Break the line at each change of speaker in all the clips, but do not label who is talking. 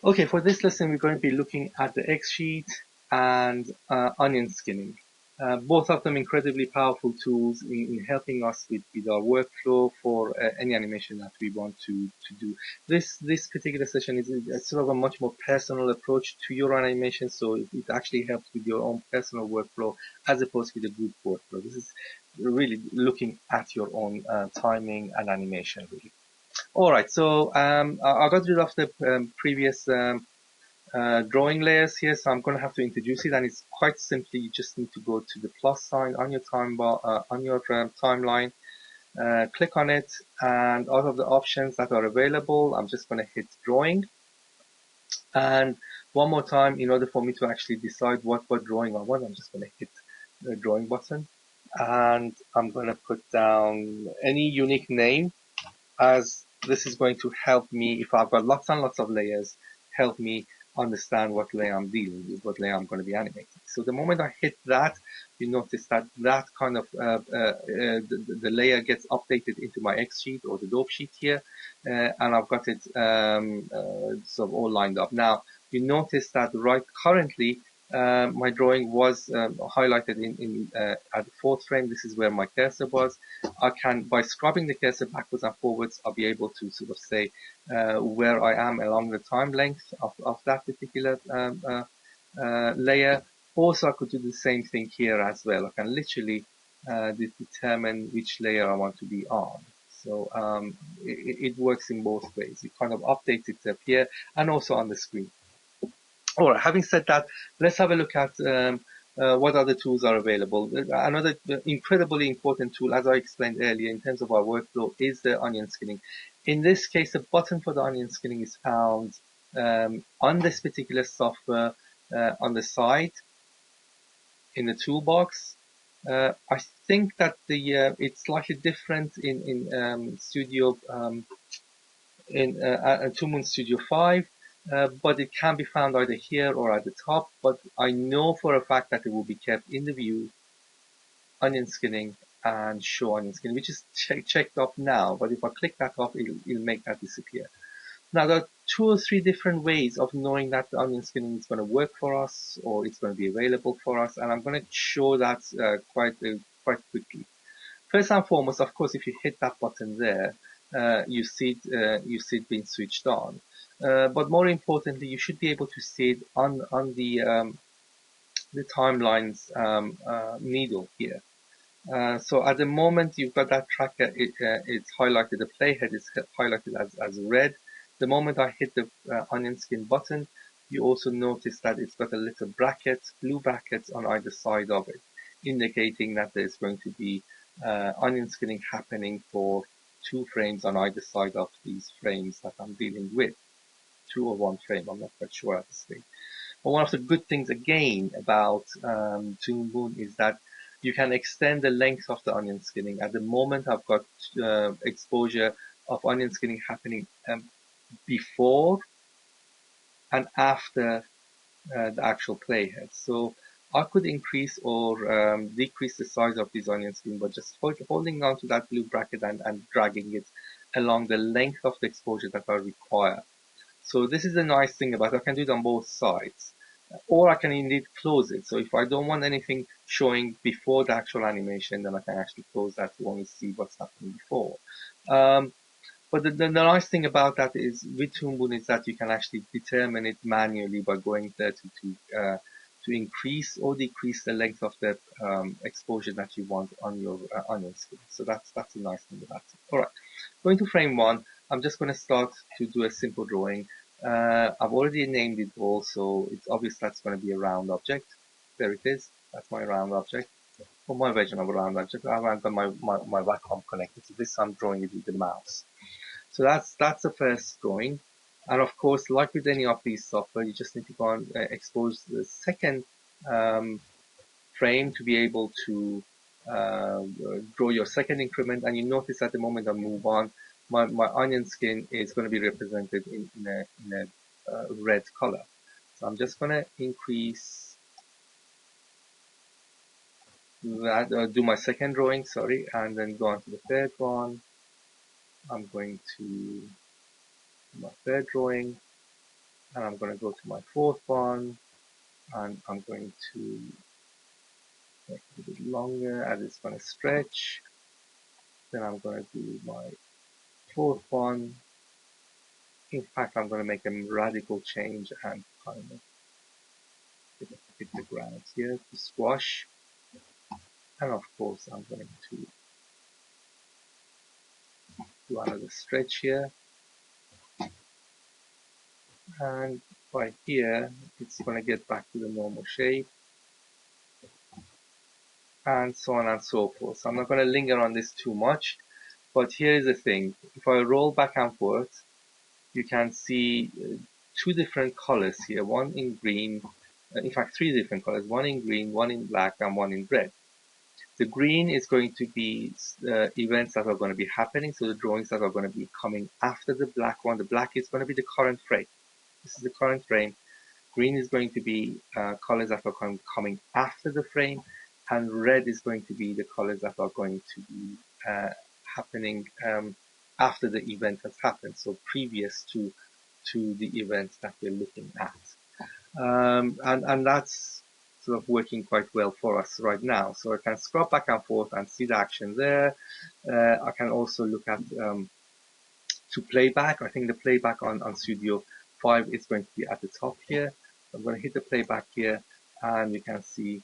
Okay, for this lesson, we're going to be looking at the X sheet and onion skinning. Both of them incredibly powerful tools in helping us with our workflow for any animation that we want to do. This particular session is sort of a much more personal approach to your animation, so it actually helps with your own personal workflow as opposed to the group workflow. This is really looking at your own timing and animation, really. All right, so I got rid of the previous drawing layers here, so I'm going to have to introduce it, and it's quite simply you just need to go to the plus sign on your time bar on your timeline, click on it, and out of the options that are available, I'm just going to hit drawing. And one more time, in order for me to actually decide what drawing I want, I'm just going to hit the drawing button, and I'm going to put down any unique name, as this is going to help me, if I've got lots and lots of layers, help me understand what layer I'm dealing with, what layer I'm going to be animating. So the moment I hit that, you notice that that kind of the layer gets updated into my X sheet or the dope sheet here, and I've got it sort of all lined up. Now you notice that right currently my drawing was highlighted at the fourth frame. This is where my cursor was. I can, by scrubbing the cursor backwards and forwards, I'll be able to sort of say where I am along the time length of that particular layer. Also, I could do the same thing here as well. I can literally determine which layer I want to be on. So it works in both ways. It kind of updates itself here and also on the screen. All right, having said that, let's have a look at what other tools are available. Another incredibly important tool, as I explained earlier, in terms of our workflow, is the onion skinning. In this case, the button for the onion skinning is found on this particular software on the side in the toolbox. I think that it's slightly different in Studio in ToonBoon Studio 5. But it can be found either here or at the top. But I know for a fact that it will be kept in the view, onion skinning, and show onion skinning, which is checked off now. But if I click that off, it'll make that disappear. Now there are 2 or 3 different ways of knowing that the onion skinning is going to work for us or it's going to be available for us, and I'm going to show that quite quickly. First and foremost, of course, if you hit that button there, you see it being switched on. But more importantly, you should be able to see it on the timelines needle here. So at the moment you've got that tracker, it's highlighted. The playhead is highlighted as red. The moment I hit the onion skin button, you also notice that it's got a little bracket, blue brackets on either side of it, indicating that there's going to be onion skinning happening for 2 frames on either side of these frames that I'm dealing with. 2 or 1 frame, I'm not quite sure at this stage. But one of the good things again about ToonBoon is that you can extend the length of the onion skinning. At the moment I've got exposure of onion skinning happening before and after the actual playhead. So I could increase or decrease the size of these onion skin by just holding on to that blue bracket and dragging it along the length of the exposure that I require. So this is the nice thing about it. I can do it on both sides. Or I can indeed close it. So if I don't want anything showing before the actual animation, then I can actually close that to only see what's happening before. But the nice thing about that is with ToonBoon is that you can actually determine it manually by going there to increase or decrease the length of the exposure that you want on your onion skin. So that's a nice thing about it. All right, going to frame 1. I'm just going to start to do a simple drawing. I've already named it ball, so it's obvious that's going to be a round object. There it is. That's my round object. For my version of a round object, I've got my Wacom connected to this. I'm drawing it with the mouse. So that's the first drawing. And of course, like with any of these software, you just need to go and expose the second frame to be able to draw your second increment. And you notice at the moment I move on, my onion skin is going to be represented in a red color. So I'm just going to increase that, do my second drawing, sorry, and then go on to the third one. I'm going to do my third drawing, and I'm going to go to my fourth one, and I'm going to make it a bit longer as it's going to stretch. Then I'm going to do my fourth one. In fact, I'm going to make a radical change and kind of hit the ground here to squash. And of course, I'm going to do another stretch here. And by here, it's going to get back to the normal shape. And so on and so forth. So I'm not going to linger on this too much. But here is the thing. If I roll back and forth, you can see two different colors here. One in green, in fact, three different colors. One in green, one in black, and one in red. The green is going to be events that are going to be happening, so the drawings that are going to be coming after the black one. The black is going to be the current frame. This is the current frame. Green is going to be colors that are coming after the frame, and red is going to be the colors that are going to be happening after the event has happened, so previous to the event that we're looking at. And that's sort of working quite well for us right now. So I can scrub back and forth and see the action there. I can also look at to playback. I think the playback on Studio 5 is going to be at the top here. I'm going to hit the playback here, and you can see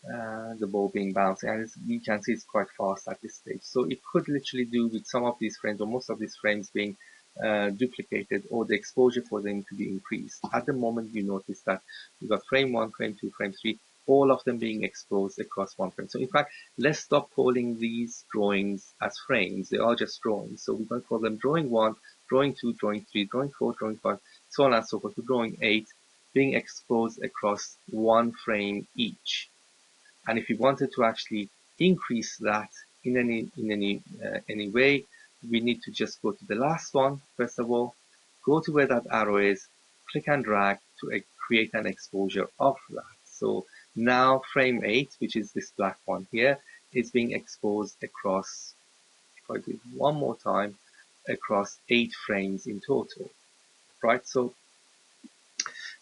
the ball being bouncing, and you can see it's quite fast at this stage. So it could literally do with some of these frames, or most of these frames being duplicated, or the exposure for them to be increased. At the moment, you notice that you've got frame 1, frame 2, frame 3, all of them being exposed across one frame. So in fact, let's stop calling these drawings as frames. They are just drawings. So we're going to call them drawing 1, drawing 2, drawing 3, drawing 4, drawing 5, so on and so forth, to drawing 8, being exposed across one frame each. And if you wanted to actually increase that in any way, we need to just go to the last one first of all, go to where that arrow is, click and drag to create an exposure of that. So now frame 8, which is this black one here, is being exposed across, if I do it one more time, across 8 frames in total, right? So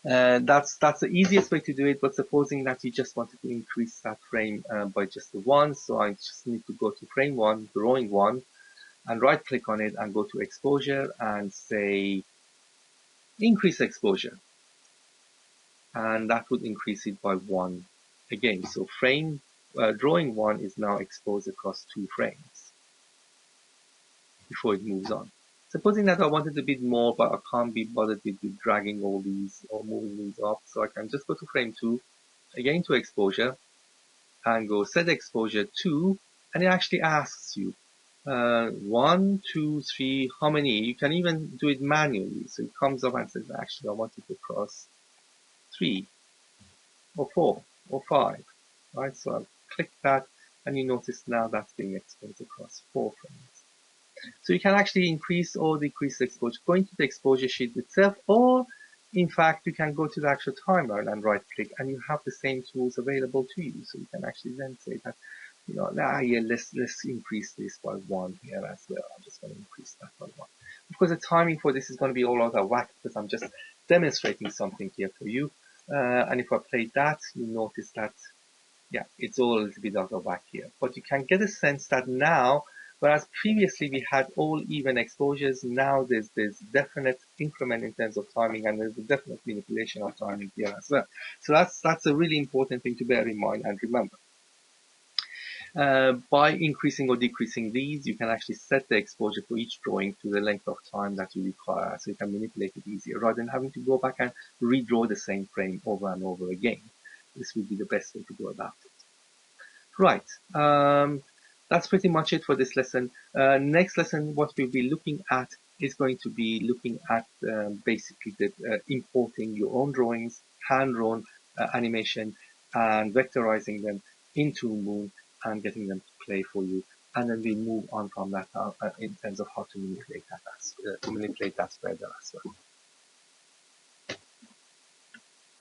that's the easiest way to do it, but supposing that you just wanted to increase that frame by just the one, so I just need to go to frame 1, drawing 1, and right click on it and go to exposure and say increase exposure, and that would increase it by 1 again. So frame drawing 1 is now exposed across 2 frames before it moves on. Supposing that I wanted a bit more, but I can't be bothered with dragging all these or moving these up, so I can just go to frame 2, again to exposure, and go set exposure to, and it actually asks you 1, 2, 3, how many. You can even do it manually, so it comes up and says actually I want it to cross 3 or 4 or 5, right? So I'll click that, and you notice now that's being exposed across 4 frames. So you can actually increase or decrease the exposure going to the exposure sheet itself, or in fact you can go to the actual timeline and right click, and you have the same tools available to you. So you can actually then say that, you know, yeah, let's increase this by 1 here as well. I'm just going to increase that by 1. Of course, the timing for this is going to be all out of whack because I'm just demonstrating something here for you. And if I play that, you notice that, yeah, it's all a little bit out of whack here. But you can get a sense that now, whereas previously we had all even exposures, now there's definite increment in terms of timing, and there's a definite manipulation of timing here as well. So that's a really important thing to bear in mind and remember. By increasing or decreasing these, you can actually set the exposure for each drawing to the length of time that you require, so you can manipulate it easier rather than having to go back and redraw the same frame over and over again. This would be the best way to go about it. Right, that's pretty much it for this lesson. Next lesson, what we'll be looking at is going to be looking at basically importing your own drawings, hand-drawn animation, and vectorizing them into ToonBoon and getting them to play for you. And then we move on from that in terms of how to manipulate that further as well.